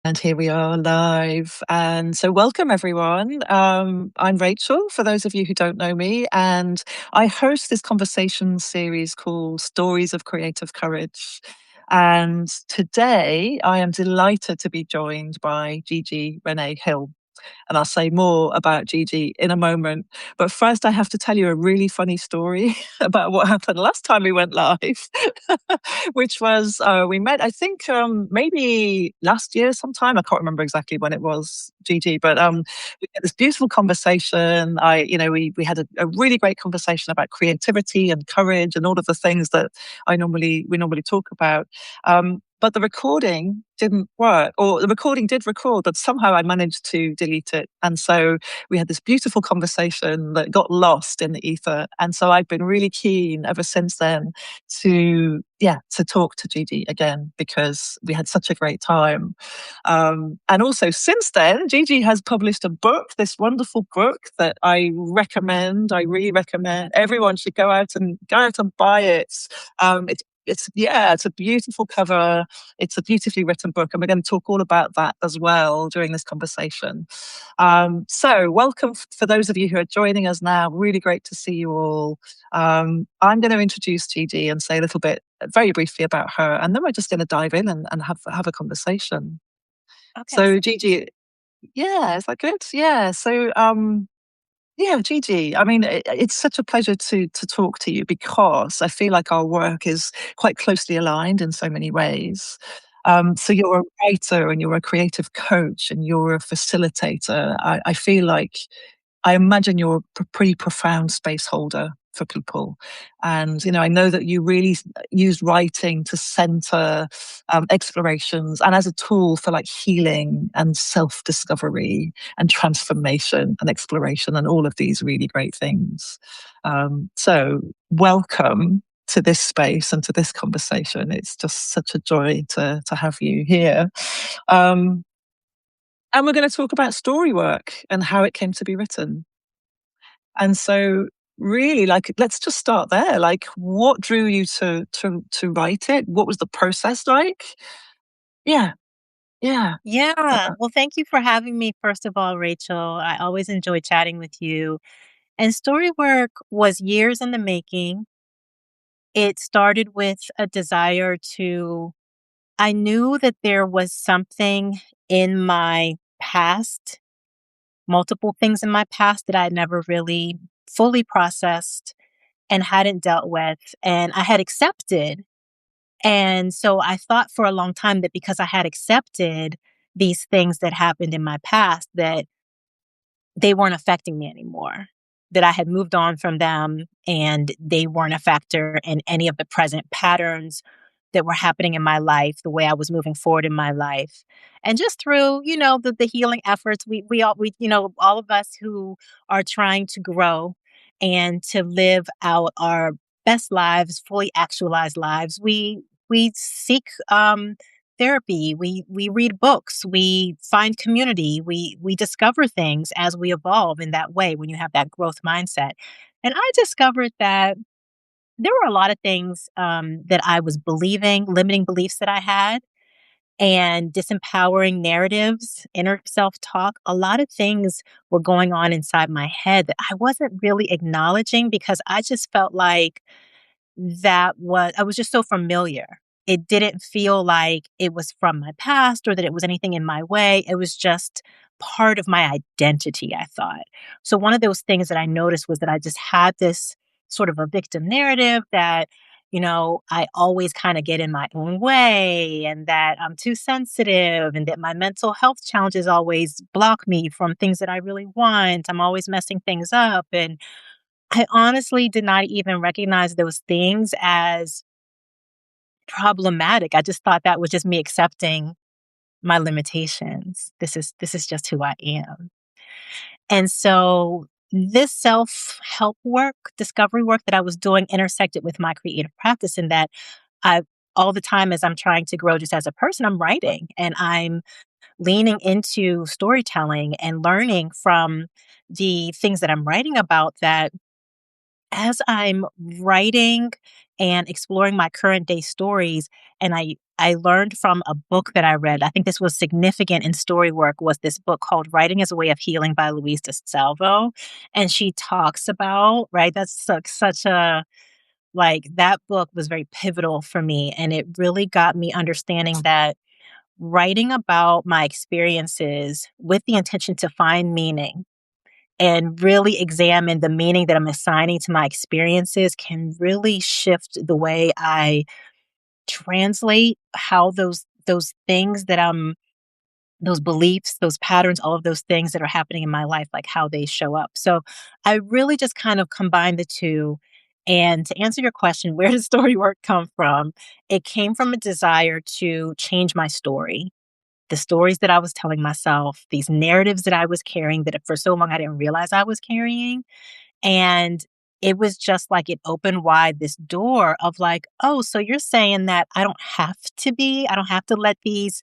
And here we are live. And so, welcome everyone. I'm Rachel, for those of you who don't know me, and I host this conversation series called Stories of Creative Courage. And today I am delighted to be joined by Gigi Renee Hill. And I'll say more about Gigi in a moment. But first, I have to tell you a really funny story about what happened last time we went live, which was we met, I think, maybe last year sometime. I can't remember exactly when it was, Gigi, but we had this beautiful conversation. We had a really great conversation about creativity and courage and all of the things that we normally talk about. But the recording didn't work, or the recording did record, but somehow I managed to delete it. And so we had this beautiful conversation that got lost in the ether. And so I've been really keen ever since then to talk to Gigi again, because we had such a great time. And also since then, Gigi has published a book, this wonderful book that I recommend. I really recommend everyone should go out and buy it. It's a beautiful cover. It's a beautifully written book, and we're going to talk all about that as well during this conversation. So welcome for those of you who are joining us now. Really great to see you all. I'm going to introduce Gigi and say a little bit, very briefly, about her, and then we're just going to dive in and have a conversation. Okay. So Gigi, yeah, is that good? Yeah. So yeah, Gigi. I mean, it's such a pleasure to talk to you, because I feel like our work is quite closely aligned in so many ways. So you're a writer, and you're a creative coach, and you're a facilitator. I feel like, I imagine you're a pretty profound space holder for people. And, I know that you really use writing to center explorations, and as a tool for like healing and self discovery and transformation and exploration and all of these really great things. So, welcome to this space and to this conversation. It's just such a joy to have you here. Um, and we're going to talk about story work and how it came to be written. And so, really, like, let's just start there. Like, what drew you to write it? What was the process like? Yeah, yeah. Yeah. Well, thank you for having me, first of all, Rachel. I always enjoy chatting with you. And Storywork was years in the making. It started with a desire to, I knew that there was something in my past, multiple things in my past that I had never really fully processed and hadn't dealt with, and I had accepted. And so I thought for a long time that because I had accepted these things that happened in my past, that they weren't affecting me anymore, that I had moved on from them and they weren't a factor in any of the present patterns that were happening in my life, the way I was moving forward in my life. And just through, the healing efforts, all of us who are trying to grow and to live out our best lives, fully actualized lives, we seek therapy, we read books, we find community, we discover things as we evolve in that way when you have that growth mindset. And I discovered that there were a lot of things that I was believing, limiting beliefs that I had, and disempowering narratives, inner self talk. A lot of things were going on inside my head that I wasn't really acknowledging because I just felt like I was just so familiar. It didn't feel like it was from my past or that it was anything in my way. It was just part of my identity, I thought. So one of those things that I noticed was that I just had this sort of a victim narrative that, I always kind of get in my own way and that I'm too sensitive and that my mental health challenges always block me from things that I really want. I'm always messing things up. And I honestly did not even recognize those things as problematic. I just thought that was just me accepting my limitations. This is just who I am. And so this self-help work, discovery work that I was doing intersected with my creative practice in that I all the time as I'm trying to grow just as a person, I'm writing and I'm leaning into storytelling and learning from the things that I'm writing about that as I'm writing and exploring my current day stories. And I learned from a book that I read. I think this was significant in story work, was this book called Writing as a Way of Healing by Louise DeSalvo. And she talks about, right, that's such a, like, that book was very pivotal for me. And it really got me understanding that writing about my experiences with the intention to find meaning and really examine the meaning that I'm assigning to my experiences can really shift the way I translate how those things that those beliefs, those patterns, all of those things that are happening in my life, like how they show up. So I really just kind of combine the two. And to answer your question, where does story work come from? It came from a desire to change my story, the stories that I was telling myself, these narratives that I was carrying that for so long I didn't realize I was carrying. And it was just like it opened wide this door of like, oh, so you're saying that I don't have to let these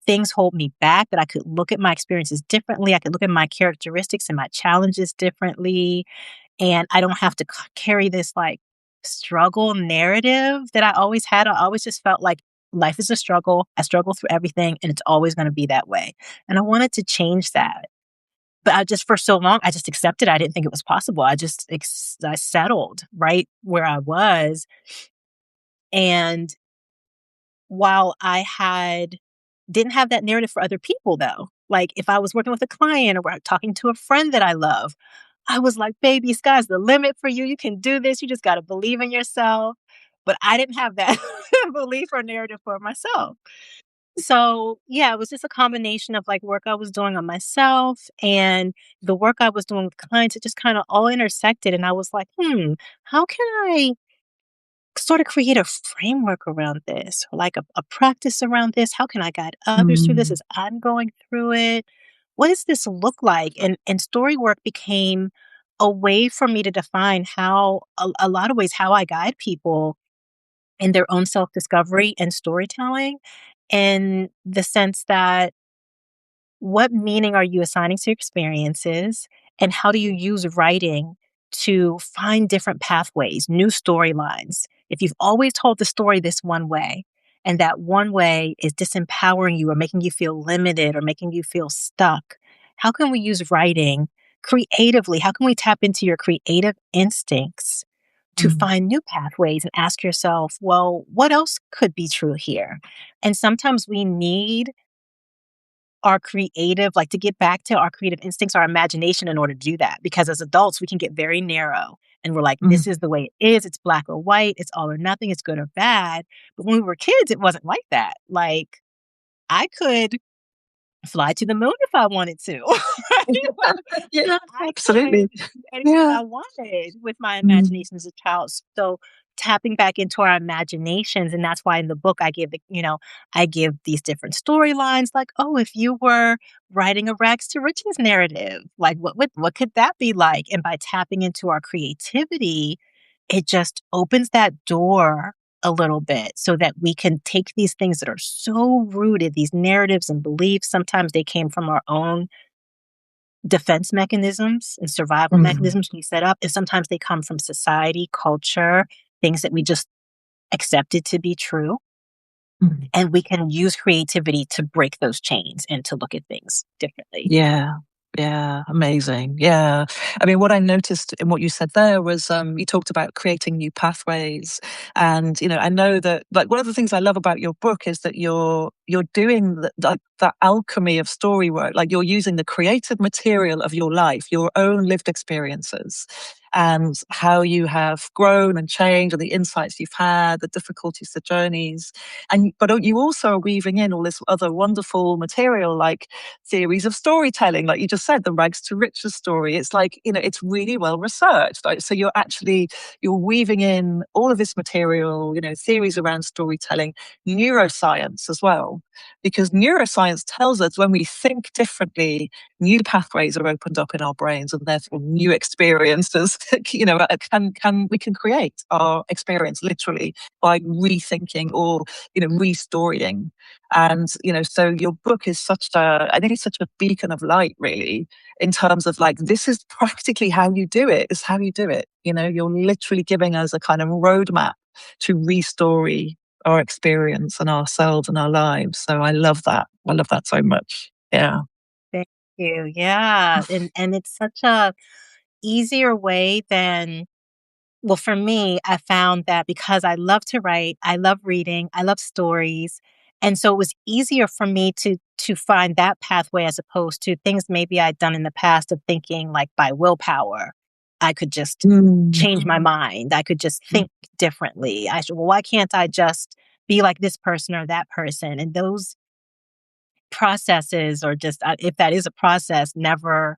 things hold me back, that I could look at my experiences differently. I could look at my characteristics and my challenges differently. And I don't have to carry this like struggle narrative that I always had. I always just felt like life is a struggle. I struggle through everything and it's always going to be that way. And I wanted to change that. But I just, for so long, I just accepted. I didn't think it was possible. I settled right where I was. And while didn't have that narrative for other people though, like if I was working with a client or talking to a friend that I love, I was like, baby, sky's the limit for you. You can do this. You just got to believe in yourself. But I didn't have that belief or narrative for myself. So, yeah, it was just a combination of like work I was doing on myself and the work I was doing with clients. It just kind of all intersected. And I was like, how can I sort of create a framework around this, or like a practice around this? How can I guide others through this Mm, as I'm going through it? What does this look like? And story work became a way for me to define how, a lot of ways, how I guide people in their own self discovery and storytelling, in the sense that what meaning are you assigning to your experiences? And how do you use writing to find different pathways, new storylines? If you've always told the story this one way, and that one way is disempowering you or making you feel limited or making you feel stuck, how can we use writing creatively? How can we tap into your creative instincts to mm, find new pathways and ask yourself, well, what else could be true here? And sometimes we need our creative, like to get back to our creative instincts, our imagination in order to do that. Because as adults, we can get very narrow and we're like, mm. this is the way it is. It's black or white. It's all or nothing. It's good or bad. But when we were kids, it wasn't like that. Like I could fly to the moon if I wanted to. Right? Yeah, I could absolutely. do anything Yeah. I wanted with my Mm, imagination as a child. So tapping back into our imaginations, and that's why in the book I give these different storylines like, oh, if you were writing a rags to riches narrative, like what could that be like? And by tapping into our creativity, it just opens that door a little bit so that we can take these things that are so rooted, these narratives and beliefs. Sometimes they came from our own defense mechanisms and survival mm, mechanisms we set up. And sometimes they come from society, culture, things that we just accepted to be true. mm. And we can use creativity to break those chains and to look at things differently. Yeah. Yeah, amazing. Yeah. I mean, what I noticed in what you said there was you talked about creating new pathways. And, I know that like one of the things I love about your book is that you're doing that alchemy of story work. Like you're using the creative material of your life, your own lived experiences, and how you have grown and changed and the insights you've had, the difficulties, the journeys. But you also are weaving in all this other wonderful material like theories of storytelling, like you just said, the rags to riches story. It's like, it's really well researched. Like, so you're weaving in all of this material, theories around storytelling, neuroscience as well. because neuroscience tells us when we think differently, new pathways are opened up in our brains, and therefore new experiences, we can create our experience literally by rethinking or restorying. And so your book is I think it's such a beacon of light, really, in terms of like, this is practically how you do it. Is how you do it. You're literally giving us a kind of roadmap to restory our experience and ourselves and our lives. So I love that. I love that so much. Yeah. Thank you. Yeah, and it's such a easier way than well, for me, I found that because I love to write, I love reading, I love stories, and so it was easier for me to find that pathway as opposed to things maybe I'd done in the past of thinking like by willpower, I could just Mm. change my mind. I could just think differently. Well, why can't I just be like this person or that person? And those processes, or just if that is a process, never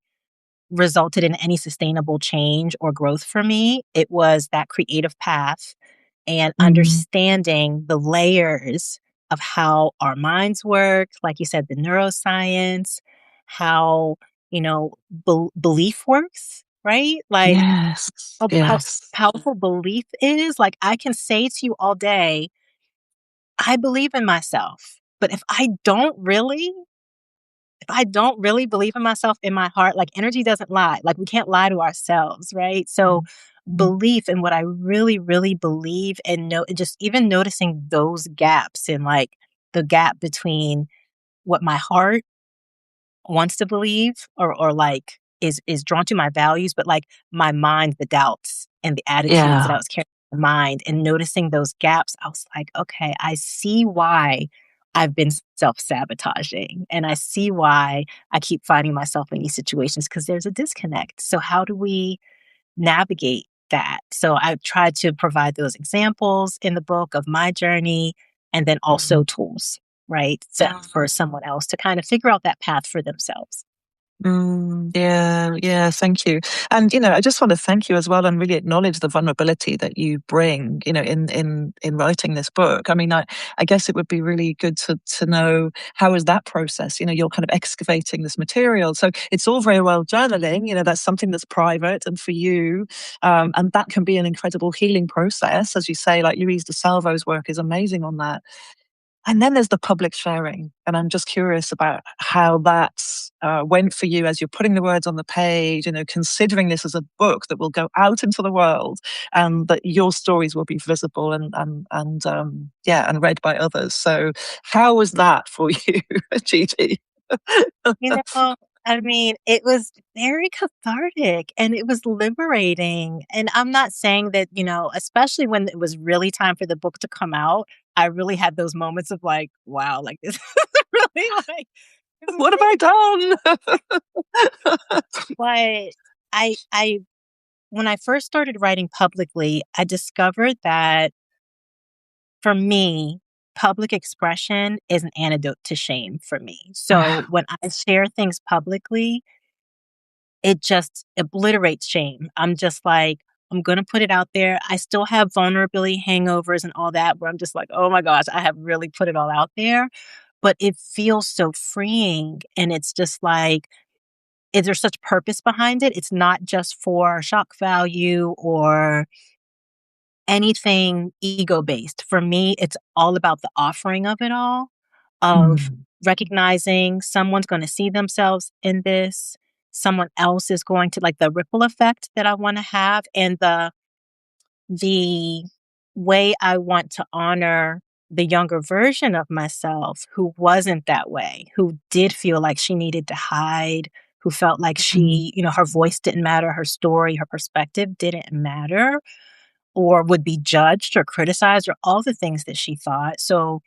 resulted in any sustainable change or growth for me. It was that creative path and Mm. understanding the layers of how our minds work, like you said, the neuroscience, how, you know, belief works, right? Like Yes. how Yes. powerful belief is. Like I can say to you all day, I believe in myself. But if I don't really believe in myself in my heart, like energy doesn't lie. Like we can't lie to ourselves, right? So Mm. belief in what I really, really believe, and just even noticing those gaps in like the gap between what my heart wants to believe, or like is drawn to my values, but like my mind, the doubts and the attitudes that Yeah. I was carrying in my mind, and noticing those gaps, I was like, okay, I see why I've been self-sabotaging, and I see why I keep finding myself in these situations because there's a disconnect. So how do we navigate that? So I tried to provide those examples in the book of my journey, and then also Mm. tools, right? So for someone else to kind of figure out that path for themselves. Yeah, yeah, thank you. And I just want to thank you as well and really acknowledge the vulnerability that you bring, in writing this book. I mean, I guess it would be really good to know, how is that process? You're kind of excavating this material. So it's all very well journaling, that's something that's private and for you. And that can be an incredible healing process. As you say, like Louise DeSalvo's work is amazing on that. And then there's the public sharing. And I'm just curious about how that went for you as you're putting the words on the page, considering this as a book that will go out into the world, and that your stories will be visible and read by others. So how was that for you, Gigi? You know, I mean, it was very cathartic and it was liberating. And I'm not saying that, especially when it was really time for the book to come out, I really had those moments of like, wow, like this is really like, this is What have I done? but I when I first started writing publicly, I discovered that for me, public expression is an antidote to shame for me. So when I share things publicly, it just obliterates shame. I'm just like, I'm going to put it out there. I still have vulnerability hangovers and all that where I'm just like, oh my gosh, I have really put it all out there. But it feels so freeing. And it's just like, is there such purpose behind it? It's not just for shock value or anything ego based. For me, it's all about the offering of it all, of Mm. recognizing someone's going to see themselves in this, someone else is going to like the ripple effect that I want to have, and the way I want to honor the younger version of myself who wasn't that way, who did feel like she needed to hide, who felt like Mm. her voice didn't matter, her story, her perspective didn't matter, or would be judged or criticized, or all the things that she thought. So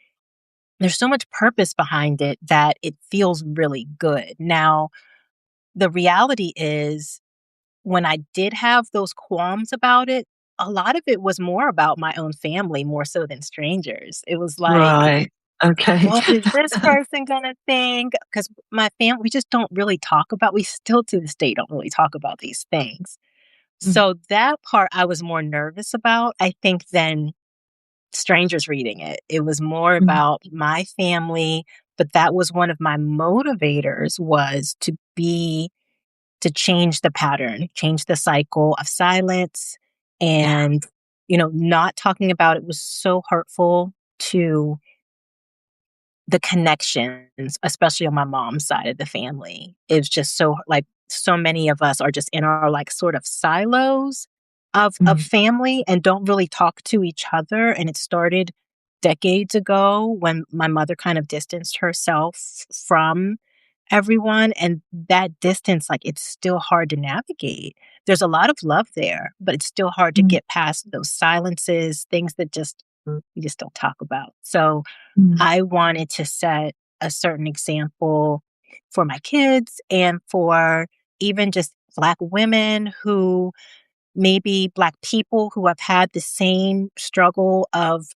there's so much purpose behind it that it feels really good. Now, the reality is, when I did have those qualms about it, a lot of it was more about my own family more so than strangers. It was like, Right. Okay. what is this person gonna think? Because my family, we just don't really talk about, we still to this day don't really talk about these things. Mm. So that part I was more nervous about, I think, than strangers reading it. It was more Mm. about my family, but that was one of my motivators was to change the pattern, change the cycle of silence Yeah. and, not talking about it was so hurtful to the connections, especially on my mom's side of the family. It's just so like so many of us are just in our like sort of silos of Mm. family and don't really talk to each other. And it started decades ago when my mother kind of distanced herself from everyone. And that distance, like it's still hard to navigate. There's a lot of love there, but it's still hard to Mm. get past those silences, things that just we just don't talk about. So Mm. I wanted to set a certain example for my kids and for even just Black women who maybe Black people who have had the same struggle of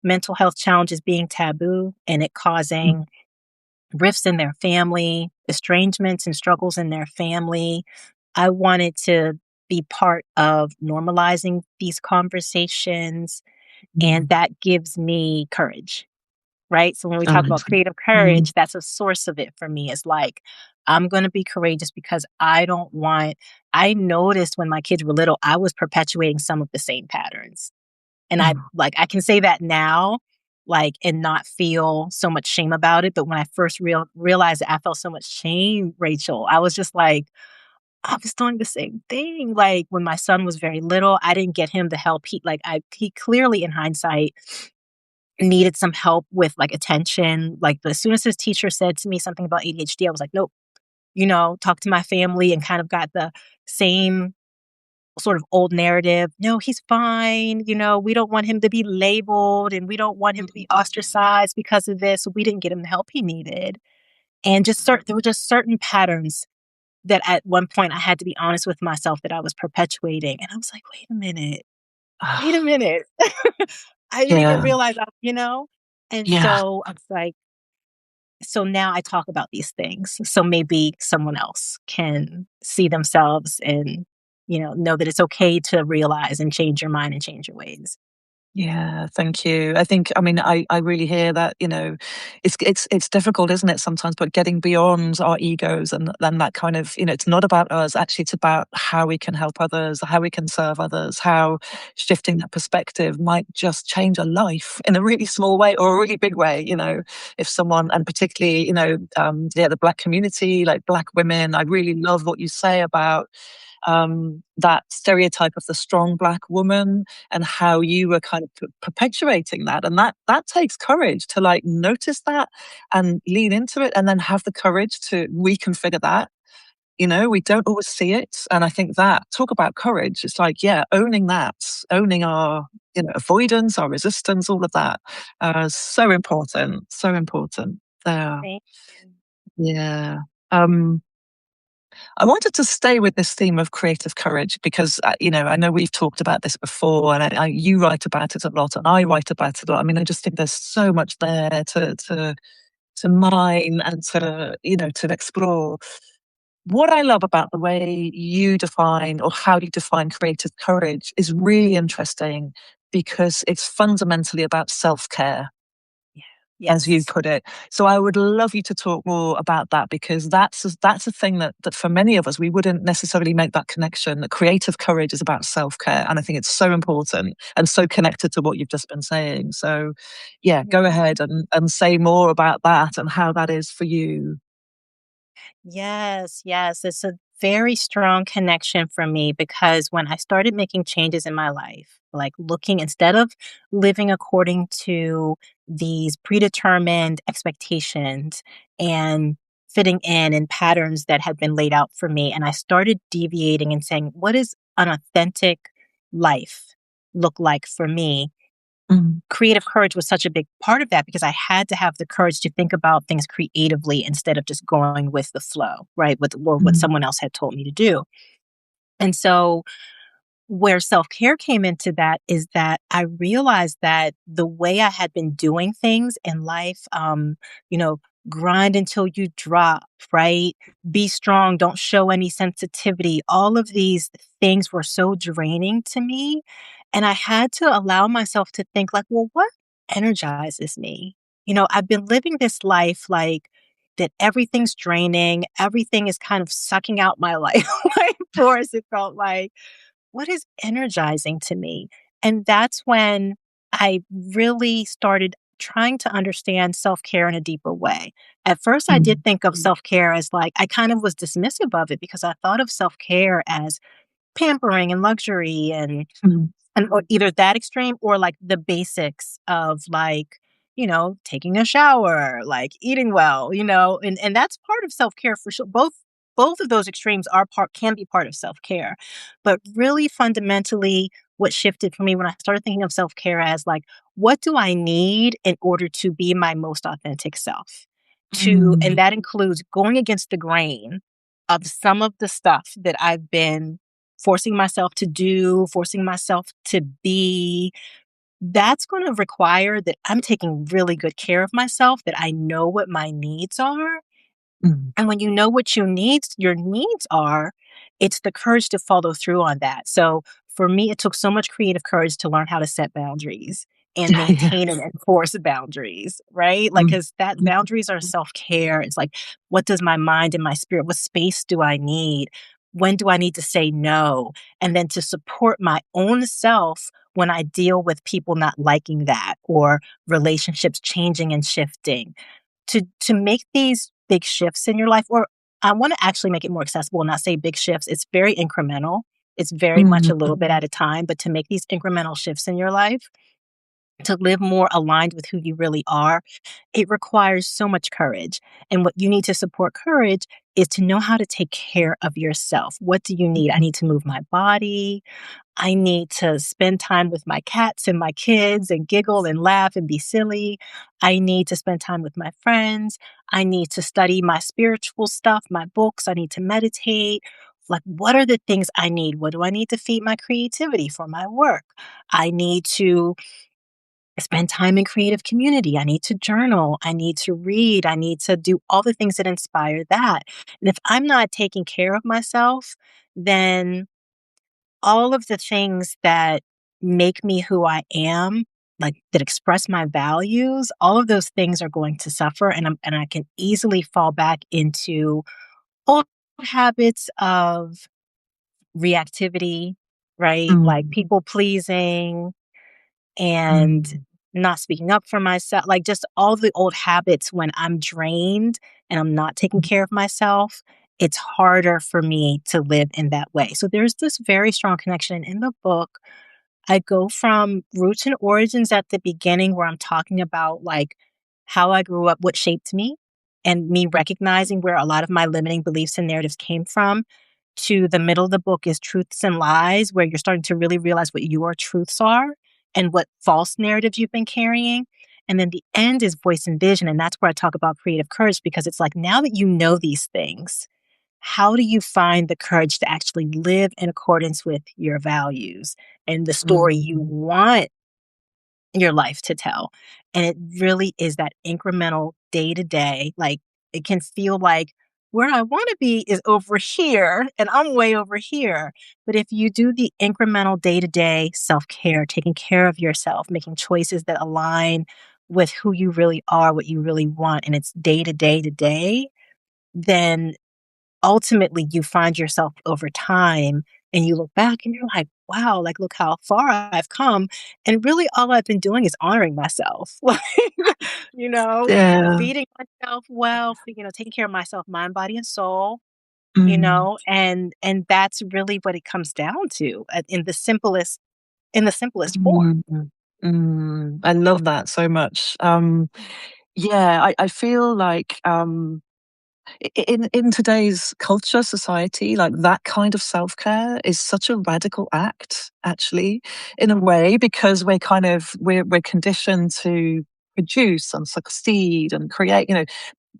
mental health challenges being taboo and it Mm. causing rifts in their family, estrangements and struggles in their family. I wanted to be part of normalizing these conversations, and Mm. that gives me courage. Right? So when we talk about Amazing. creative Mm. courage, that's a source of it for me. It's like, I'm going to be courageous because I noticed when my kids were little, I was perpetuating some of the same patterns. And Mm. I can say that now, like, and not feel so much shame about it. But when I first realized that I felt so much shame, Rachel, I was just like, I was doing the same thing. Like when my son was very little, I didn't get him the help he clearly in hindsight needed some help with, like, attention, like, as soon as his teacher said to me something about ADHD, I was like, "Nope," talked to my family and kind of got the same sort of old narrative, "No, he's fine, we don't want him to be labeled, and we don't want him to be ostracized because of this," so we didn't get him the help he needed, and there were just certain patterns that at one point I had to be honest with myself that I was perpetuating, and I was like, "Wait a minute. Wait a Ah, minute." I didn't even yeah. realize And Yeah. so I was like, so now I talk about these things. So maybe someone else can see themselves and, know that it's okay to realize and change your mind and change your ways. Yeah, thank you. I mean, I really hear that, it's difficult, isn't it, sometimes, but getting beyond our egos and then that kind of, it's not about us, actually it's about how we can help others, how we can serve others, how shifting that perspective might just change a life in a really small way or a really big way, if someone, and particularly, yeah, the Black community, like Black women, I really love what you say about that stereotype of the strong Black woman and how you were kind of perpetuating that, and that takes courage to like notice that and lean into it and then have the courage to reconfigure that. We don't always see it, and I think that, talk about courage, it's like, yeah, owning that, owning our avoidance, our resistance, all of that, so important, so important there. Thank you. Yeah. um I wanted to stay with this theme of creative courage because, I know we've talked about this before, and you write about it a lot, and I write about it a lot. I mean, I just think there's so much there to mine and to explore. What I love about the way you define, or how you define, creative courage is really interesting because it's fundamentally about self care, Yeah. as you Yes. put it. So I would love you to talk more about that because that's a thing that for many of us we wouldn't necessarily make that connection. That creative courage is about self care, and I think it's so important and so connected to what you've just been saying. So, yeah, go Mhm. ahead and say more about that and how that is for you. Yes, yes. It's a very strong connection for me because when I started making changes in my life, like looking instead of living according to these predetermined expectations and fitting in patterns that had been laid out for me, and I started deviating and saying, what is an authentic life look like for me? Mm. Creative courage was such a big part of that because I had to have the courage to think about things creatively instead of just going with the flow, right? With or what Mm. someone else had told me to do. And so where self-care came into that is that I realized that the way I had been doing things in life, you know, grind until you drop, right? Be strong, don't show any sensitivity. All of these things were so draining to me. And I had to allow myself to think like, well, what energizes me? I've been living this life like that everything's draining, everything is kind of sucking out my life, life force. It felt like, what is energizing to me? And that's when I really started trying to understand self care in a deeper way. At first, I did Mm, think of self care as like, I kind of was dismissive of it because I thought of self care as pampering and luxury mm, and or either that extreme or like the basics of like, taking a shower, like eating well, and that's part of self-care for sure. Both of those extremes are part can be part of self-care. But really fundamentally what shifted for me when I started thinking of self-care as like, what do I need in order to be my most authentic self? And mm, that includes going against the grain of some of the stuff that I've been forcing myself to do, forcing myself to be, that's going to require that I'm taking really good care of myself, that I know what my needs are, mm, and when you know what your needs are, it's the courage to follow through on that. So for me, it took so much creative courage to learn how to set boundaries and yeah, yeah. maintain and enforce boundaries, right? Like, Mm, cause that boundaries are self care. It's like, what does my mind and my spirit, what space do I need? When do I need to say no? And then to support my own self when I deal with people not liking that or relationships changing and shifting to make these big shifts in your life, or I want to actually make it more accessible and not say big shifts. It's very incremental. It's very much a mm, little bit at a time, but to make these incremental shifts in your life, to live more aligned with who you really are, it requires so much courage. And what you need to support courage is to know how to take care of yourself. What do you need? I need to move my body. I need to spend time with my cats and my kids and giggle and laugh and be silly. I need to spend time with my friends. I need to study my spiritual stuff, my books. I need to meditate. Like, what are the things I need? What do I need to feed my creativity for my work? I need to spend time in creative community. I need to journal. I need to read. I need to do all the things that inspire that. And if I'm not taking care of myself, then all of the things that make me who I am, like that express my values, all of those things are going to suffer and I can easily fall back into old habits of reactivity, right? Like mm, people pleasing and mm, not speaking up for myself, like just all the old habits when I'm drained and I'm not taking care of myself, it's harder for me to live in that way. So there's this very strong connection in the book. I go from roots and origins at the beginning where I'm talking about like how I grew up, what shaped me, and me recognizing where a lot of my limiting beliefs and narratives came from. To the middle of the book is truths and lies, where you're starting to really realize what your truths are and what false narratives you've been carrying. And then the end is voice and vision. And that's where I talk about creative courage because it's like now that you know these things, how do you find the courage to actually live in accordance with your values and the story mm, you want your life to tell? And it really is that incremental day to day. Like it can feel like where I want to be is over here and I'm way over here. But if you do the incremental day to day self care, taking care of yourself, making choices that align with who you really are, what you really want, and it's day to day, then ultimately you find yourself over time and you look back and you're like, wow, like look how far I've come. And really all I've been doing is honoring myself. Like, you know, yeah. feeding myself well, taking care of myself, mind, body, and soul, Mm, and that's really what it comes down to in the simplest form. mm, I love that so much. Yeah, I feel like in today's culture, society, like that kind of self care is such a radical act, actually, in a way, because we're conditioned to produce and succeed and create,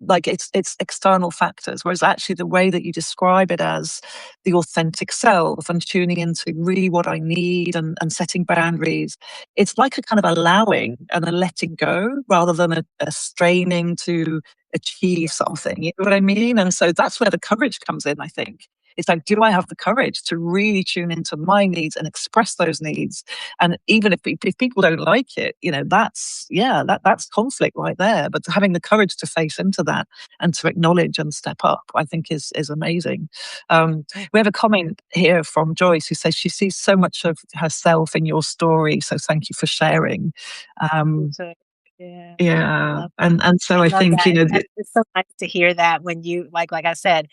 like it's external factors, whereas actually the way that you describe it as the authentic self and tuning into really what I need and setting boundaries, it's like a kind of allowing and a letting go rather than a straining to achieve something. You know what I mean? And so that's where the courage comes in, I think. It's like, do I have the courage to really tune into my needs and express those needs? And even if people don't like it, that's conflict right there. But having the courage to face into that and to acknowledge and step up, I think is amazing. We have a comment here from Joyce who says she sees so much of herself in your story. So thank you for sharing. Me Um, too. Yeah, I yeah, love and so I I love think that. It's so nice to hear that when you like I said,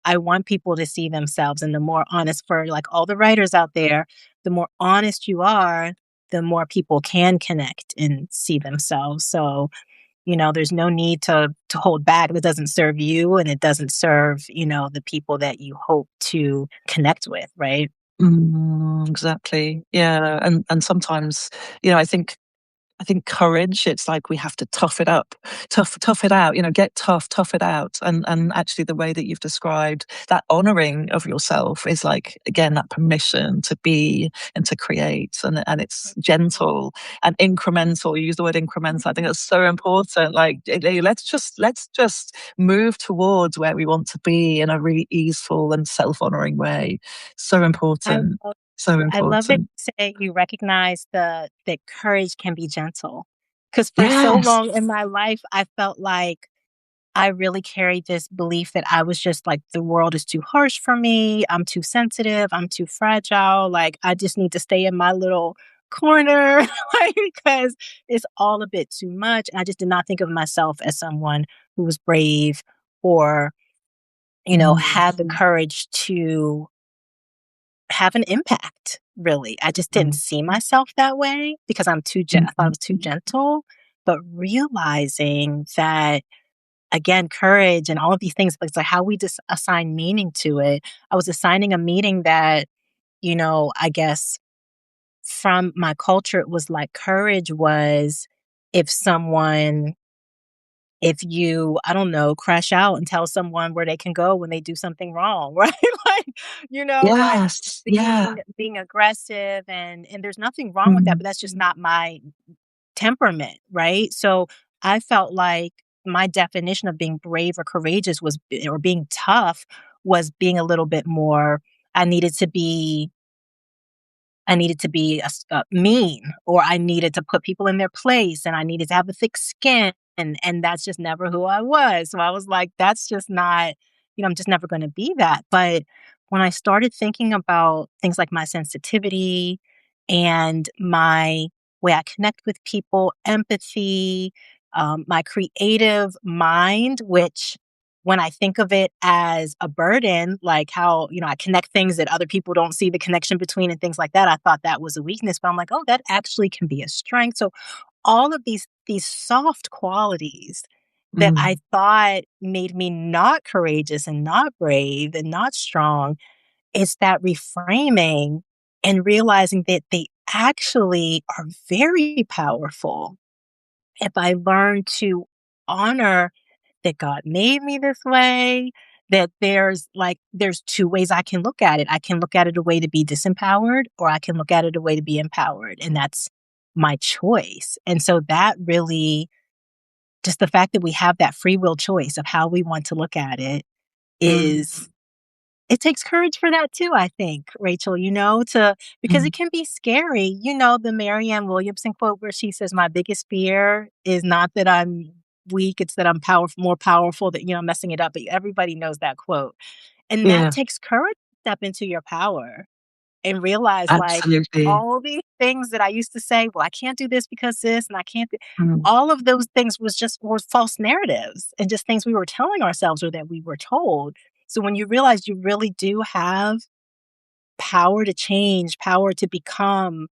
I want people to see themselves, and the more honest for like all the writers out there, the more honest you are, the more people can connect and see themselves. So, there's no need to hold back. That doesn't serve you and it doesn't serve, the people that you hope to connect with, right? exactly, yeah, and sometimes, I think courage, it's like we have to tough it up, tough it out, get tough, tough it out. And actually the way that you've described that honoring of yourself is like, again, that permission to be and to create. And it's gentle and incremental. You use the word incremental. I think that's so important. Like, let's just move towards where we want to be in a really easeful and self-honoring way. So I important. love So I love that important. you say you recognize that courage can be gentle. Because for so Yes. long in my life, I felt like I really carried this belief that I was just like, the world is too harsh for me. I'm too sensitive. I'm too fragile. Like, I just need to stay in my little corner, like, because it's all a bit too much. And I just did not think of myself as someone who was brave or, Mm, had the courage to have an impact, really. I just didn't mm, see myself that way because I thought I mm. was too gentle, but realizing that, again, courage and all of these things, it's like how we just assign meaning to it. I was assigning a meaning that, I guess from my culture, it was like courage was if someone if you, I don't know, crash out and tell someone where they can go when they do something wrong, right? Like, like Yes, yeah. being aggressive and there's nothing wrong with that, Mm, but that's just not my temperament, right? So I felt like my definition of being brave or courageous or being tough was being a little bit more I needed to be I needed to be mean, or I needed to put people in their place, and I needed to have a thick skin, and that's just never who I was. So I was like, that's just not, I'm just never going to be that. But when I started thinking about things like my sensitivity and my way I connect with people, empathy, my creative mind, which when I think of it as a burden, like how, I connect things that other people don't see the connection between and things like that, I thought that was a weakness, but I'm like, oh, that actually can be a strength. So all of these soft qualities that mm, I thought made me not courageous and not brave and not strong, it's that reframing and realizing that they actually are very powerful if I learn to honor that God made me this way, that there's two ways I can look at it. I can look at it a way to be disempowered, or I can look at it a way to be empowered. And that's my choice. And so that really, just the fact that we have that free will choice of how we want to look at it mm, is it takes courage for that too, I think, Rachel, because it mm. can be scary. The Marianne Williamson quote where she says, my biggest fear is not that I'm weak, it's that I'm more powerful, that, I'm messing it up. But everybody knows that quote. And that Yeah, takes courage to step into your power and realize like absolutely. all these things that I used to say, well, I can't do this because this, and I can't do Mm, all of those things were false narratives and just things we were telling ourselves or that we were told. So when you realize you really do have power to change, power to become,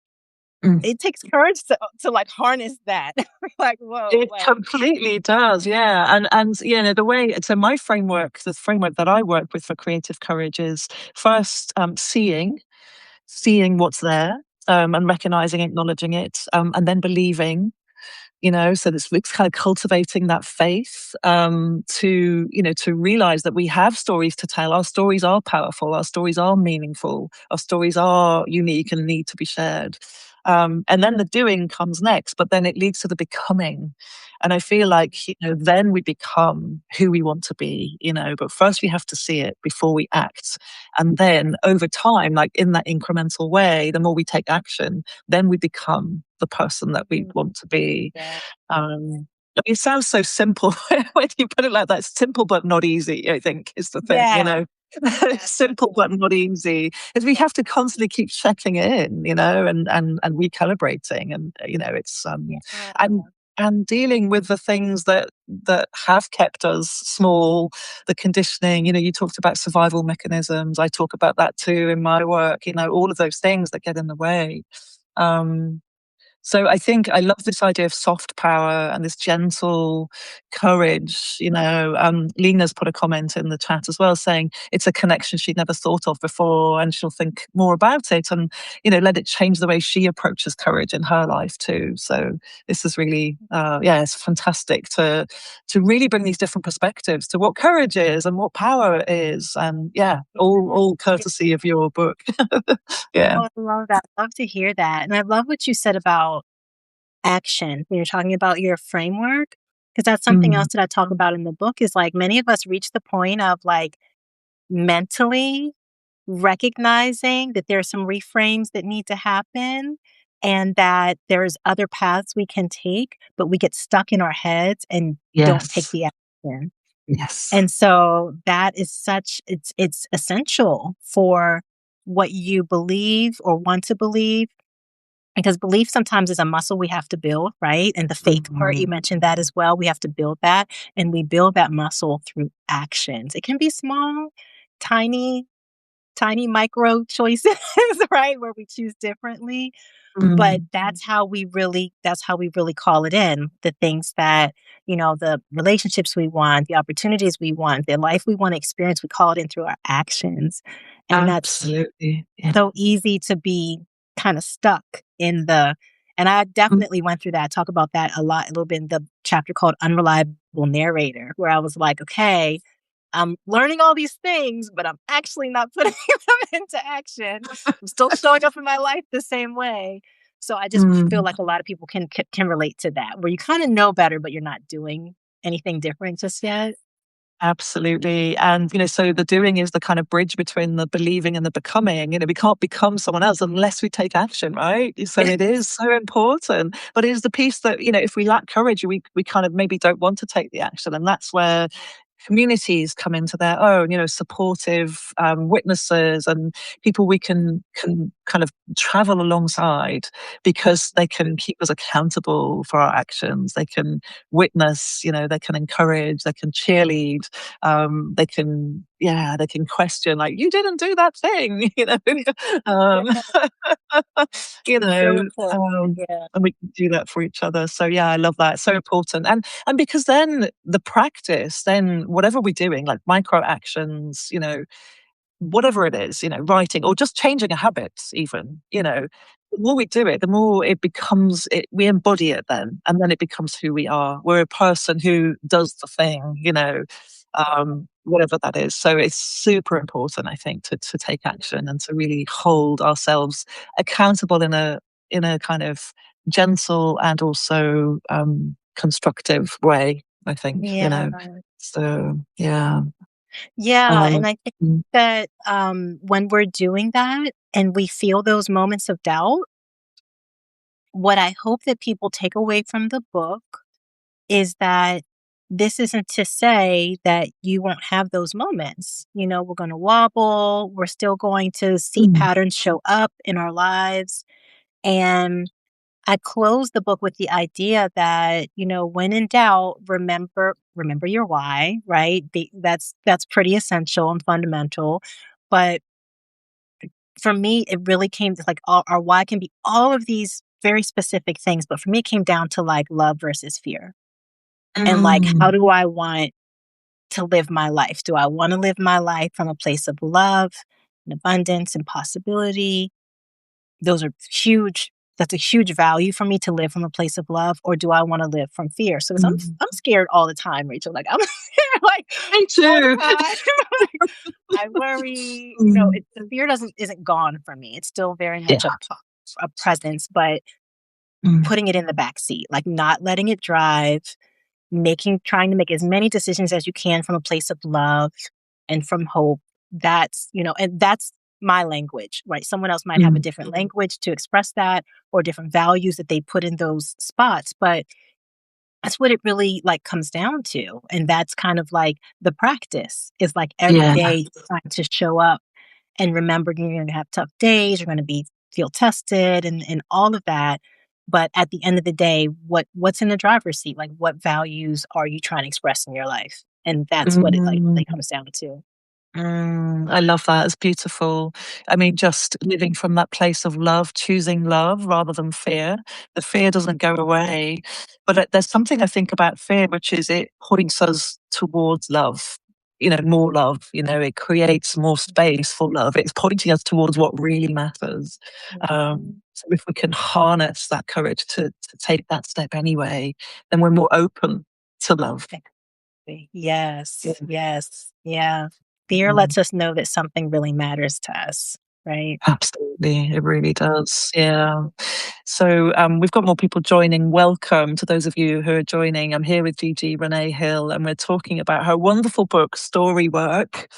mm. it takes courage to like harness that. Like, whoa, It completely does, yeah. And the way, so my framework, the framework that I work with for creative courage is first seeing what's there, and recognizing, acknowledging it, and then believing. So this it's kind of cultivating that faith, to realize that we have stories to tell. Our stories are powerful. Our stories are meaningful. Our stories are unique and need to be shared. And then the doing comes next, but then it leads to the becoming. And I feel like, then we become who we want to be, but first we have to see it before we act. And then over time, like in that incremental way, the more we take action, then we become the person that we Mm, want to be. yeah. Um, it sounds so simple when you put it like that. It's simple but not easy, I think, is the thing, Yeah. It's simple but not easy. Because we have to constantly keep checking in, and recalibrating. And, it's Yeah. and and dealing with the things that have kept us small, the conditioning, you talked about survival mechanisms. I talk about that too in my work, all of those things that get in the way. Um, so I think I love this idea of soft power and this gentle courage. Lena's put a comment in the chat as well saying it's a connection she'd never thought of before, and she'll think more about it and, let it change the way she approaches courage in her life too. So this is really, it's fantastic to really bring these different perspectives to what courage is and what power is. And yeah, all courtesy of your book. Yeah. Oh, I love that. Love to hear that. And I love what you said about action when you're talking about your framework, because that's something else Mm, that I talk about in the book is like many of us reach the point of like mentally recognizing that there are some reframes that need to happen and that there's other paths we can take, but we get stuck in our heads and don't take yes. the action. Yes. And so that is such it's essential for what you believe or want to believe, because belief sometimes is a muscle we have to build, right? And the faith part, you Mhm. mentioned that as well. We have to build that, and we build that muscle through actions. It can be small, tiny, tiny micro choices, right? Where we choose differently. But Mm. that's how we really call it in. The things that, the relationships we want, the opportunities we want, the life we want to experience, we call it in through our actions. And that's Absolutely. Yeah. so easy to be kind of stuck in the and I Mm. definitely went through that. I talk about that a little bit in the chapter called Unreliable Narrator, where I was like, okay, I'm learning all these things, but I'm actually not putting them into action. I'm still showing up in my life the same way. So I just feel Mm. like a lot of people can relate to that, where you kind of know better, but you're not doing anything different just yet. Absolutely. And, so the doing is the kind of bridge between the believing and the becoming. We can't become someone else unless we take action, right? So it is so important. But it is the piece that, if we lack courage, we kind of maybe don't want to take the action. And that's where communities come into their own, supportive witnesses and people we can kind of travel alongside because they can keep us accountable for our actions. They can witness, they can encourage, they can cheerlead, they can question like you didn't do that thing, um, you It's so know, important. um, Yeah. and we can do that for each other. So yeah, I love that. So important. And because then the practice, then whatever we're doing, like micro actions, whatever it is, writing or just changing a habit, even, the more we do it, the more it becomes it, we embody it then it becomes who we are. We're a person who does the thing, whatever that is. So it's super important, I think, to take action and to really hold ourselves accountable in a kind of gentle and also constructive way, I think, Yeah. So yeah. Yeah, and Um, I think mm, that, when we're doing that and we feel those moments of doubt, what I hope that people take away from the book is that this isn't to say that you won't have those moments. We're gonna wobble, we're still going to see mm, patterns show up in our lives, and I close the book with the idea that, when in doubt, remember your why, right? That's pretty essential and fundamental. But for me, it really came to like our why can be all of these very specific things. But for me, it came down to like love versus fear. And like, how mm, do I want to live my life? Do I want to live my life from a place of love and abundance and possibility? Those are huge That's a huge value for me to live from a place of love, or do I wanna live from fear? So, 'cause mm. I'm scared all the time, Rachel, like, I'm scared, like, Me all the too. time. Like, I worry, Mm. the fear doesn't isn't gone from me. It's still very Yeah. much a part. a presence, but Mm. putting it in the back seat, like not letting it drive, trying to make as many decisions as you can from a place of love and from hope. And that's my language, right? Someone else might have a Mm. different language to express that or different values that they put in those spots, but that's what it really like comes down to. And that's kind of like the practice is like every Yeah. day trying to show up and remember you're going to have tough days, you're going to be feel tested and all of that. But at the end of the day, what's in the driver's seat? Like what values are you trying to express in your life? And that's what it like Mm. really comes down to. I love that. It's beautiful. I mean, just living from that place of love, choosing love rather than fear. The fear doesn't go away. But there's something I think about fear, which is it points us towards love, more love. It creates more space for love. It's pointing us towards what really matters. Mhm. So if we can harness that courage to take that step anyway, then we're more open to love. Yes, Yeah. yes, yeah. Fear lets us know that something really matters to us, right? Absolutely, it really does. Yeah. So we've got more people joining. Welcome to those of you who are joining. I'm here with Gigi Renee Hill, and we're talking about her wonderful book, Story Work.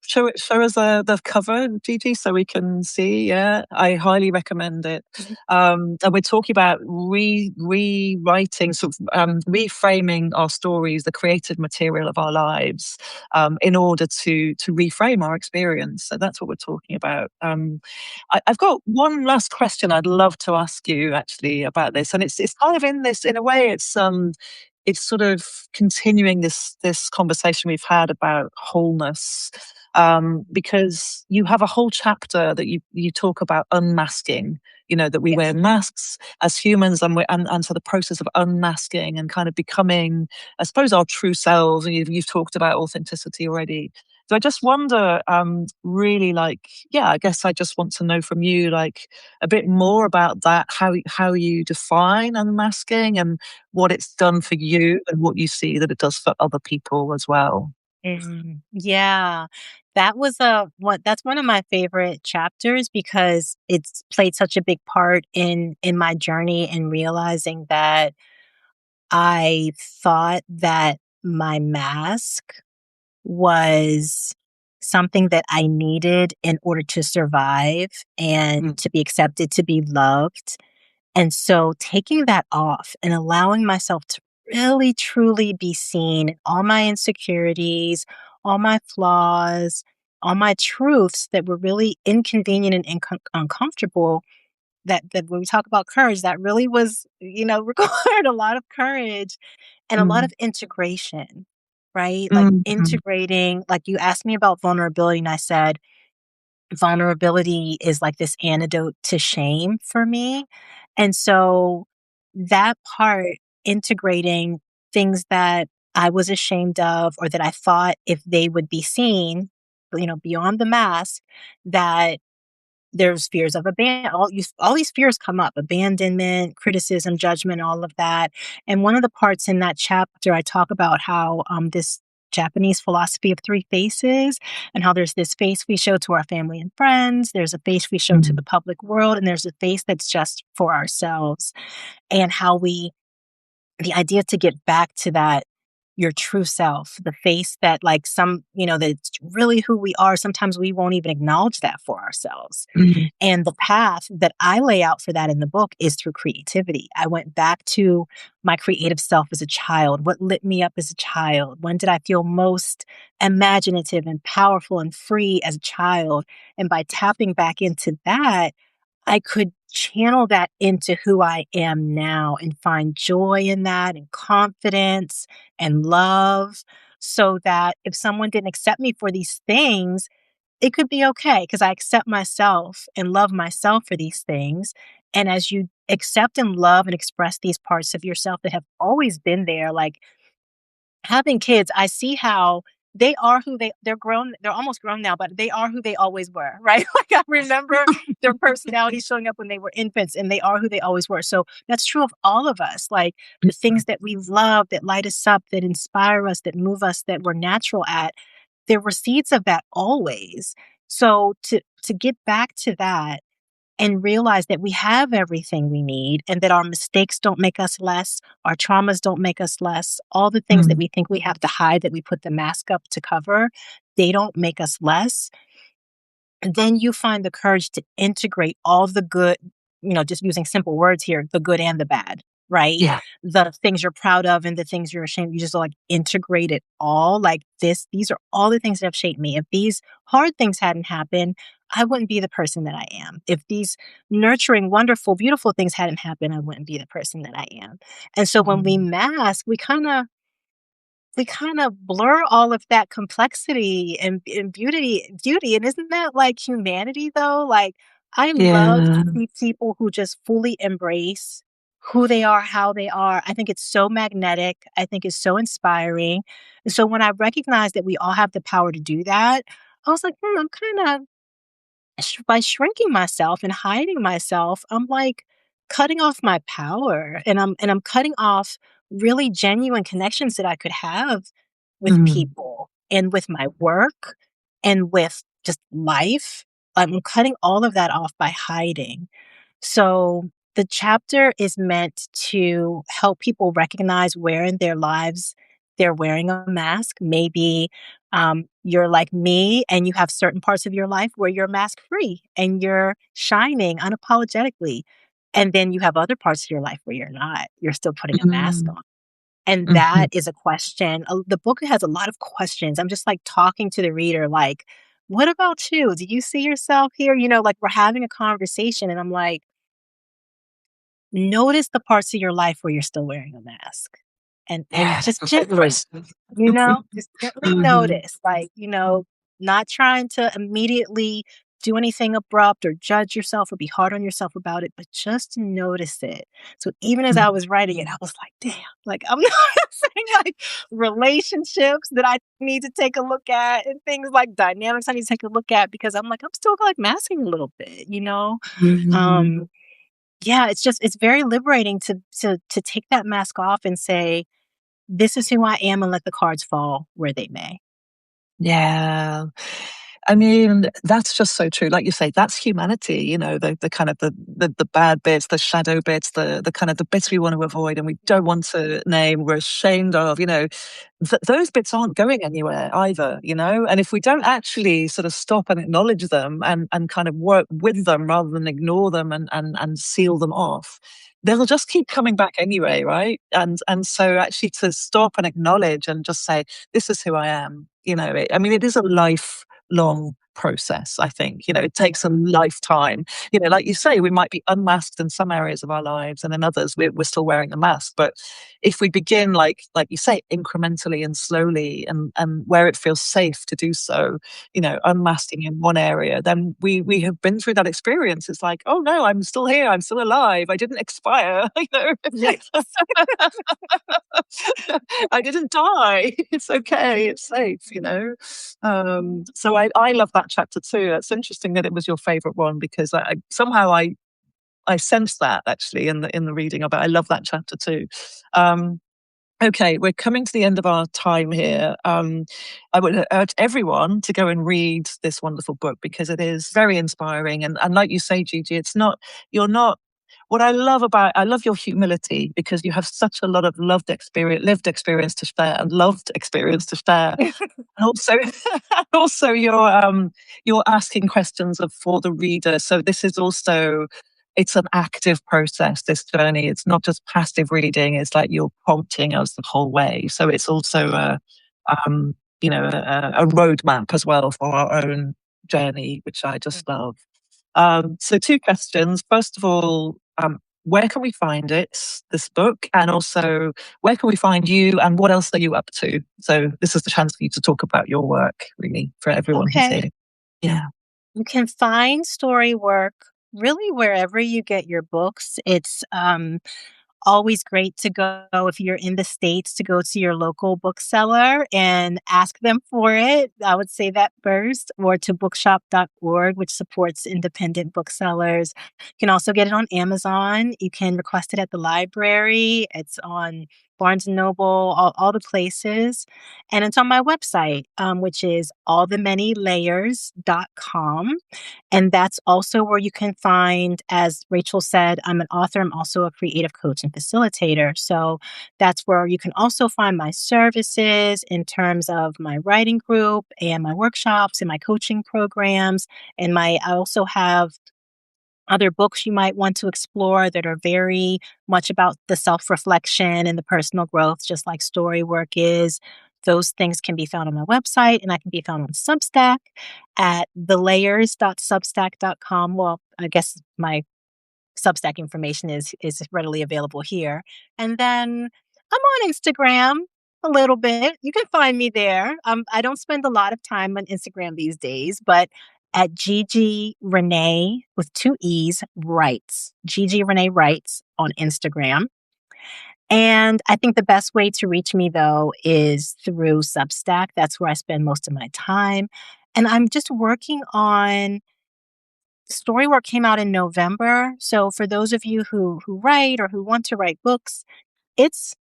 Show us the cover, Gigi, so we can see. Yeah, I highly recommend it. And we're talking about rewriting, sort of reframing our stories, the creative material of our lives, in order to reframe our experience. So that's what we're talking about. I've got one last question I'd love to ask you actually about this, and it's kind of in a way it's sort of continuing this conversation we've had about wholeness, because you have a whole chapter that you talk about unmasking. That we wear Yes. masks as humans, and so the process of unmasking and kind of becoming, I suppose, our true selves. And you've talked about authenticity already. So I just wonder, really, like, yeah, I guess I just want to know from you, like, a bit more about that, how you define unmasking and what it's done for you and what you see that it does for other people as well. Yeah. That's one of my favorite chapters because it's played such a big part in my journey in realizing that I thought that my mask was something that I needed in order to survive and Mm. to be accepted, to be loved. And so taking that off and allowing myself to really truly be seen, all my insecurities, all my flaws, all my truths that were really inconvenient and uncomfortable, that when we talk about courage, that really was, required a lot of courage and a lot Mm. of integration, right? Like Mhm. integrating, like you asked me about vulnerability, and I said, vulnerability is like this antidote to shame for me. And so that part, integrating things that I was ashamed of or that I thought if they would be seen, beyond the mask, that there's fears of all these fears come up, abandonment, criticism, judgment, all of that. And one of the parts in that chapter, I talk about how this Japanese philosophy of three faces and how there's this face we show to our family and friends, there's a face we show to the Mm. public world, and there's a face that's just for ourselves. And how the idea to get back to that, your true self, the face that like that's really who we are. Sometimes we won't even acknowledge that for ourselves. Mm. And the path that I lay out for that in the book is through creativity. I went back to my creative self as a child. What lit me up as a child? When did I feel most imaginative and powerful and free as a child? And by tapping back into that, I could channel that into who I am now and find joy in that and confidence and love so that if someone didn't accept me for these things, it could be okay because I accept myself and love myself for these things. And as you accept and love and express these parts of yourself that have always been there, like having kids, I see how they are they're grown, they're almost grown now, but they are who they always were, right? Like I remember their personality showing up when they were infants and they are who they always were. So that's true of all of us. Like the things that we love, that light us up, that inspire us, that move us, that we're natural at, there were seeds of that always. So to get back to that and realize that we have everything we need and that our mistakes don't make us less, our traumas don't make us less, all the things that Mm. we think we have to hide that we put the mask up to cover, they don't make us less. And then you find the courage to integrate all the good, just using simple words here, the good and the bad, right? Yeah. The things you're proud of and the things you're ashamed. You just like integrate it all. Like these are all the things that have shaped me. If these hard things hadn't happened, I wouldn't be the person that I am. If these nurturing, wonderful, beautiful things hadn't happened, I wouldn't be the person that I am. And so when we Mm. mask, we kind of blur all of that complexity and beauty, and isn't that, like, humanity, though? Like, I love to Yeah. see people who just fully embrace who they are, how they are. I think it's so magnetic. I think it's so inspiring. And so when I recognize that we all have the power to do that, I was like, I'm kinda by shrinking myself and hiding myself, I'm like cutting off my power and I'm cutting off really genuine connections that I could have with Mm. people and with my work and with just life. I'm cutting all of that off by hiding. So the chapter is meant to help people recognize where in their lives they're wearing a mask. Maybe you're like me and you have certain parts of your life where you're mask free and you're shining unapologetically. And then you have other parts of your life where you're not, you're still putting a mask Mm. on. And Mhm. that is a question. The book has a lot of questions. I'm just like talking to the reader, like, what about you? Do you see yourself here? Like we're having a conversation, and I'm like, notice the parts of your life where you're still wearing a mask. And Yeah. just gently, just gently Mhm. notice, like, not trying to immediately do anything abrupt or judge yourself or be hard on yourself about it, but just notice it. So even as I Mm. was writing it, I was like, damn, like I'm not saying like relationships that I need to take a look at and things like dynamics I need to take a look at because I'm like, I'm still like masking a little bit. Mhm. Um, yeah, it's very liberating to take that mask off and say, "This is who I am," and let the cards fall where they may. Yeah. I mean, that's just so true. Like you say, that's humanity, the kind of the bad bits, the shadow bits, the kind of the bits we want to avoid and we don't want to name, we're ashamed of, those bits aren't going anywhere either, And if we don't actually sort of stop and acknowledge them and kind of work with them rather than ignore them and seal them off, they'll just keep coming back anyway, right? And so actually to stop and acknowledge and just say, this is who I am. I mean, it is a lifelong process, I think. It takes a lifetime. Like you say, we might be unmasked in some areas of our lives, and in others, we're still wearing the mask. But if we begin, like you say, incrementally and slowly, and where it feels safe to do so, unmasking in one area, then we have been through that experience. It's like, oh no, I'm still here. I'm still alive. I didn't expire. Yes. I didn't die. It's okay. It's safe. So I love that chapter too. It's interesting that it was your favorite one because somehow I sense that actually in the reading of it. I love that chapter too. Um, Okay, we're coming to the end of our time here. I would urge everyone to go and read this wonderful book because it is very inspiring. And like you say, Gigi, you're not, what I love your humility because you have such a lot of lived experience to share and loved experience to share. And also, also you're asking questions for the reader. So this is also it's an active process. This journey, it's not just passive reading. It's like you're prompting us the whole way. So it's also um, a roadmap as well for our own journey, which I just love. So two questions. First of all, where can we find it, this book? And also, where can we find you and what else are you up to? So this is the chance for you to talk about your work, really, for everyone who's Okay. here. Yeah. You can find story work really wherever you get your books. It's always great to go if you're in the States to go to your local bookseller and ask them for it. I would say that first, or to bookshop.org, which supports independent booksellers. You can also get it on Amazon. You can request it at the library. It's on Barnes& and Noble, all the places, and it's on my website, which is allthemanylayers.com, and that's also where you can find, as Rachel said, I'm an author, I'm also a creative coach and facilitator, so that's where you can also find my services in terms of my writing group and my workshops and my coaching programs, and my I also have other books you might want to explore that are very much about the self reflection and the personal growth, just like story work is. Those things can be found on my website and I can be found on Substack at thelayers.substack.com. Well, I guess my Substack information is readily available here. And then I'm on Instagram a little bit. You can find me there. I don't spend a lot of time on Instagram these days, but at Gigi Renee with two E's writes. Gigi Renee writes on Instagram. And I think the best way to reach me though is through Substack. That's where I spend most of my time. And I'm just working on Storywork came out in November, so for those of you who write or who want to write books, it's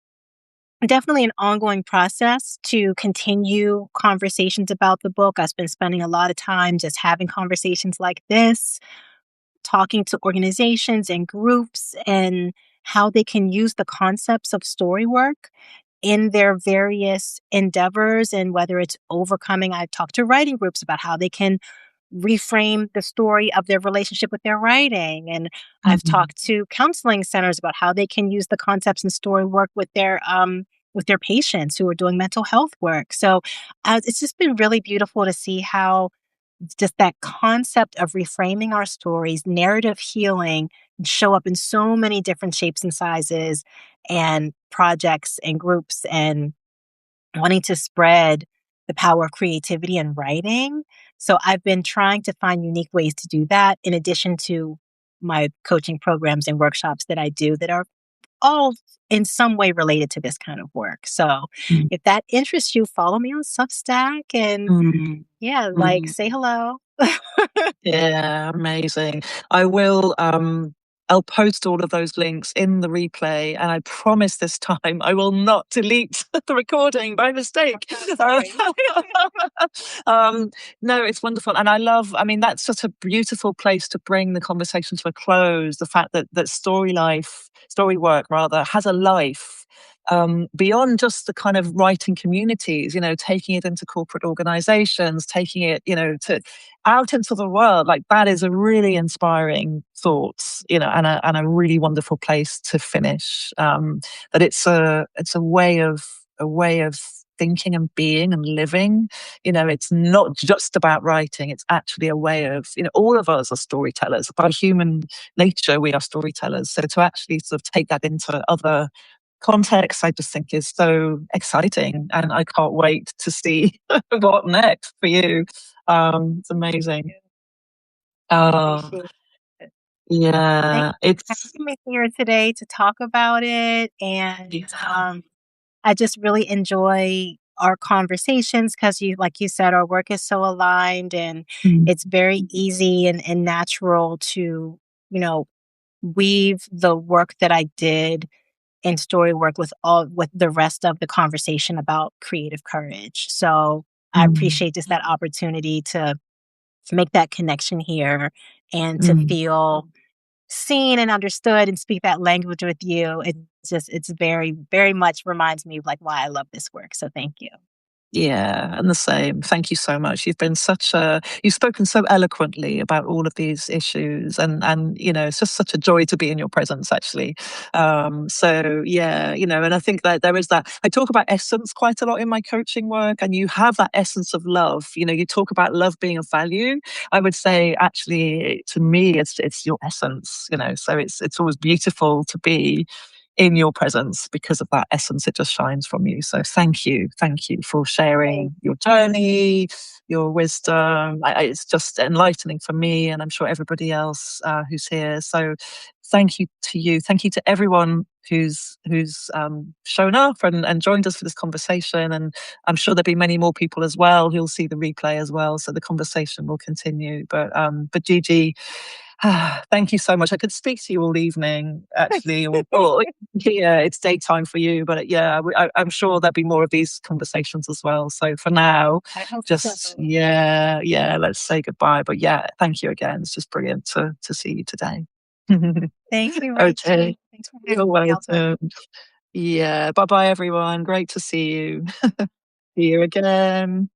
definitely an ongoing process to continue conversations about the book. I've been spending a lot of time just having conversations like this, talking to organizations and groups and how they can use the concepts of storywork in their various endeavors and whether it's overcoming. I've talked to writing groups about how they can reframe the story of their relationship with their writing. And I've Mhm. talked to counseling centers about how they can use the concepts and story work with their patients who are doing mental health work. So it's just been really beautiful to see how just that concept of reframing our stories, narrative healing, show up in so many different shapes and sizes and projects and groups and wanting to spread the power of creativity and writing. So I've been trying to find unique ways to do that in addition to my coaching programs and workshops that I do that are all in some way related to this kind of work. So Mm. if that interests you, follow me on Substack and Mm. yeah, like Mm. say hello. Yeah, amazing. I will I'll post all of those links in the replay and I promise this time I will not delete the recording by I'm mistake. so Uh, sorry. um, no, it's wonderful. And I mean, that's such a beautiful place to bring the conversation to a close. The fact that story work rather, has a life. Beyond just the kind of writing communities, taking it into corporate organizations, taking it, to out into the world, like that is a really inspiring thought, and a really wonderful place to finish. That it's a way of thinking and being and living. It's not just about writing, it's actually a way of, all of us are storytellers. By human nature, we are storytellers. So to actually sort of take that into other contexts, I just think is so exciting. And I can't wait to see what next for you. It's amazing. I Uh, appreciate it. Thank yeah, you for it's having me here today to talk about it. And yeah. I just really enjoy our conversations because like you said, our work is so aligned and Mm, it's very easy and natural to, you know, weave the work that I did in story work with the rest of the conversation about creative courage. So I mm, appreciate just that opportunity to make that connection here and to mm. feel seen and understood and speak that language with you. It's very, very much reminds me of like why I love this work. So thank you. Yeah, and the same. Thank you so much. You've spoken so eloquently about all of these issues, and it's just such a joy to be in your presence, actually. So yeah, and I think that there is that. I talk about essence quite a lot in my coaching work, and you have that essence of love. You talk about love being a value. I would say, actually, to me, it's your essence. So it's always beautiful to be in your presence because of that essence. It just shines from you. So thank you for Thank sharing your journey, your wisdom. It's just enlightening for me, and I'm sure everybody else who's here. So thank you to you. Thank you to everyone who's shown up and joined us for this conversation. And I'm sure there'll be many more people as well who'll see the replay as well. So the conversation will continue. But Gigi, Thank you so much. I could speak to you all evening, actually, or yeah, it's daytime for you, but yeah, I'm sure there'll be more of these conversations as well. So for now, I hope just so. yeah, yeah, let's say goodbye. But yeah, thank you again. It's just brilliant to see you today. Thank you, Rachel. Okay, Thanks for you're having me. I'll talk. welcome. Yeah, bye bye, everyone. Great to see you. See you again.